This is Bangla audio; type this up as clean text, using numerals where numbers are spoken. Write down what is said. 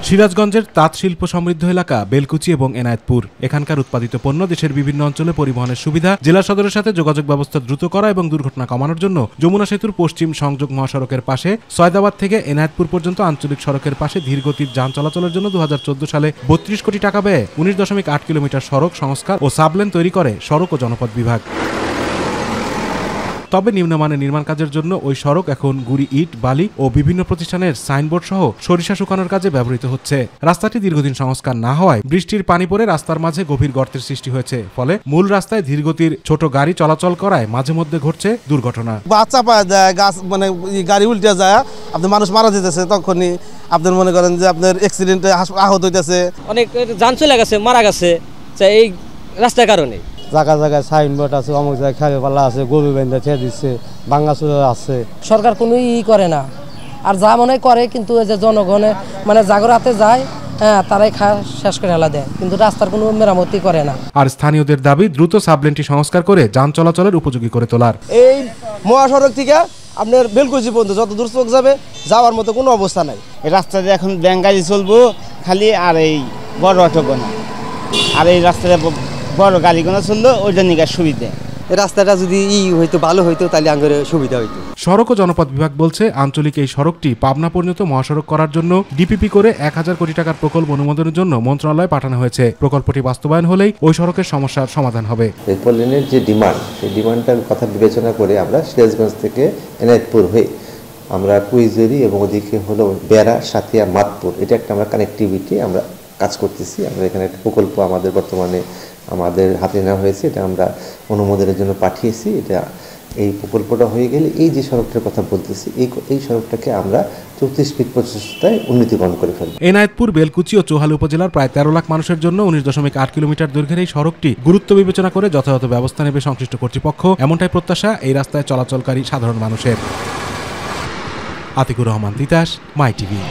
সিরাজগঞ্জের তাঁত শিল্প সমৃদ্ধ এলাকা বেলকুচি এবং এনায়েতপুর। এখানকার উৎপাদিত পণ্য দেশের বিভিন্ন অঞ্চলে পরিবহনের সুবিধা, জেলা সদরের সাথে যোগাযোগ ব্যবস্থা দ্রুত করা এবং দুর্ঘটনা কমানোর জন্য যমুনা সেতুর পশ্চিম সংযোগ মহাসড়কের পাশে সয়দাবাদ থেকে এনায়েতপুর পর্যন্ত আঞ্চলিক সড়কের পাশে ধীরগতির যান চলাচলের জন্য 2014 সালে 32 কোটি টাকা ব্যয়ে 19.8 কিলোমিটার সড়ক সংস্কার ও সাবলেন তৈরি করে সড়ক ও জনপথ বিভাগ। তবে নিম্নমানের নির্মাণ কাজের জন্য ওই সড়ক এখন গুড়ি, ইট, বালি ও বিভিন্ন প্রতিষ্ঠানের সাইনবোর্ড সহ সরিষা শুকানোর কাজে ব্যবহৃত হচ্ছে। রাস্তাটি দীর্ঘদিন সংস্কার না হওয়ায় বৃষ্টির পানি পড়ে রাস্তার মাঝে গভীর গর্তের সৃষ্টি হয়েছে। ফলে মূল রাস্তায় ধীরগতির ছোট গাড়ি চলাচল করায় মাঝে মধ্যে ঘটছে দুর্ঘটনা। বাচ্চা পায় যায়, গাছ মানে গাড়ি উল্টে যায়, আপনার মানুষ মারা যেতেছে, তখনই আপনার মনে করেন যে আপনার অ্যাক্সিডেন্টে আহত হইতেছে, অনেক যান চলে গেছে, মারা গেছে এই রাস্তার কারণে। জায়গায় জায়গায় সাইনবোর্ড আছে, অমুক জায়গায় খেলে পাল্লা আছে, গরু বেঁধে ছেড়ে দিচ্ছে, ভাঙ্গাচুরা আছে। সরকার কোনো করে না, আর যা মনে করে কিন্তু যে জনগণে মানে জাগর হাতে যায়, হ্যাঁ তারাই শেষ করে হেলা দেয়, কিন্তু রাস্তার কোনো মেরামতি করে না। আর স্থানীয়দের দাবি দ্রুত সাবলেনটি সংস্কার করে যান চলাচলের উপযোগী করে তোলার। এই মহাসড়ক থেকে আপনার বেলকুচি পর্যন্ত যত দূর চোখ যাবে যাওয়ার মতো কোনো অবস্থা নাই। এই রাস্তাতে এখন ব্যাঙ্ক গাড়ি চলবো খালি, আর এই বড় অটোগোনা, আর এই রাস্তাতে বড় গাড়িগুলো চললো, ওইটা নিয়ে সুবিধা। এই রাস্তাটা যদি হইতো ভালো হইতো তাহলে আমাদের সুবিধা হইতো। সড়ক ও জনপথ বিভাগ বলছে, আঞ্চলিক এই সড়কটি পাবনা পর্যন্ত মহাসড়ক করার জন্য ডিপিপি করে 1000 কোটি টাকার প্রকল্প অনুমোদনের জন্য মন্ত্রণালয়ে পাঠানো হয়েছে। প্রকল্পটি বাস্তবায়ন হলেই ওই সড়কের সমস্যার সমাধান হবে। এরপর লেনের যে ডিমান্ড, সেই ডিমান্ডটার কথা বিবেচনা করে আমরা সিরাজগঞ্জ থেকে এনায়েতপুর হয়ে আমরা কুইজেরি এবং ওদিকে হলো বেড়া, সাতিয়া, মাতপুর, এটা একটা আমরা কানেক্টিভিটি আমরা কাজ করতেছি। আমরা এখানে একটা প্রকল্প আমাদের বর্তমানে আমাদের হাতে নেওয়া হয়েছে, এটা আমরা অনুমোদনের জন্য পাঠিয়েছি। এটা এই প্রকল্পটা হয়ে গেলে এই যে সড়কটার কথা বলতেছি, এই সড়কটাকে আমরা 34 ফিট প্রশস্ততায় উন্নীতকরণ করে ফেলব। এনায়েতপুর, বেলকুচি ও চৌহালি উপজেলার প্রায় 13 লাখ মানুষের জন্য 19.8 কিলোমিটার দৈর্ঘ্যের এই সড়কটি গুরুত্ব বিবেচনা করে যথাযথ ব্যবস্থা নেবে সংশ্লিষ্ট কর্তৃপক্ষ, এমনটাই প্রত্যাশা এই রাস্তায় চলাচলকারী সাধারণ মানুষের। আতিকুর রহমান তিতাস, মাই টিভি।